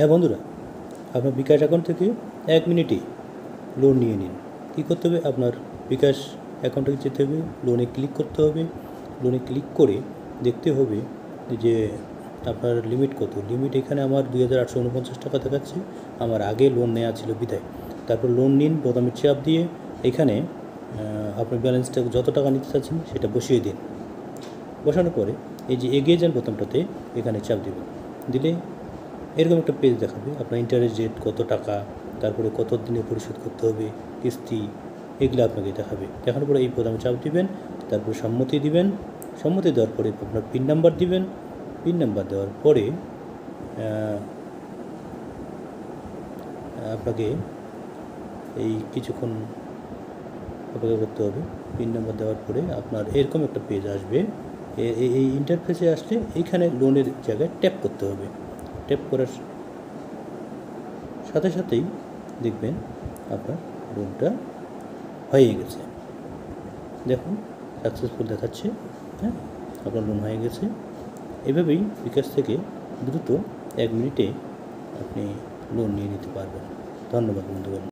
হ্যাঁ বন্ধুরা, আপনার বিকাশ অ্যাকাউন্ট থেকে 1 মিনিটেই লোন নিয়ে নিন। কী করতে হবে? আপনার বিকাশ অ্যাকাউন্টে যেতে হবে, লোনে ক্লিক করতে হবে। লোনে ক্লিক করে দেখতে হবে যে আপনার লিমিট কত। লিমিট এখানে আমার 2,849 টাকা দেখাচ্ছে, আমার আগে লোন নেওয়া ছিল বিধায়। তারপর লোন নিন বোতামে চাপ দিয়ে এখানে আপনার ব্যালেন্সটা যত টাকা নিতে চাচ্ছেন সেটা বসিয়ে দিন। বসানোর পরে এই যে এগিয়ে যান বোতামটাতে এখানে চাপ দেবেন। দিলে এরকম একটা পেজ দেখাবে, আপনার ইন্টারেস্ট রেট কত টাকা, তারপরে কত দিনে পরিশোধ করতে হবে, কিস্তি, এগুলো আপনাকে দেখাবে। দেখানোর পরে এই বোতামে চাপ দিবেন, তারপরে সম্মতি দিবেন। সম্মতি দেওয়ার পরে আপনার পিন নাম্বার দিবেন। পিন নাম্বার দেওয়ার পরে আপনাকে এই কিছুক্ষণ অপেক্ষা করতে হবে। পিন নাম্বার দেওয়ার পরে আপনার এরকম একটা পেজ আসবে। এই ইন্টারফেসে আসলে এইখানে লোনের জায়গায় ট্যাপ করতে হবে। ট্যাপ করার সাথে সাথেই দেখবেন আপনার লোনটা হয়ে গেছে। দেখুন সাকসেসফুল দেখাচ্ছে। হ্যাঁ, আপনার লোন হয়ে গেছে। এভাবেই বিকাশ থেকে দ্রুত 1 মিনিটে আপনি লোন নিয়ে নিতে পারবেন। ধন্যবাদ বন্ধুগণ।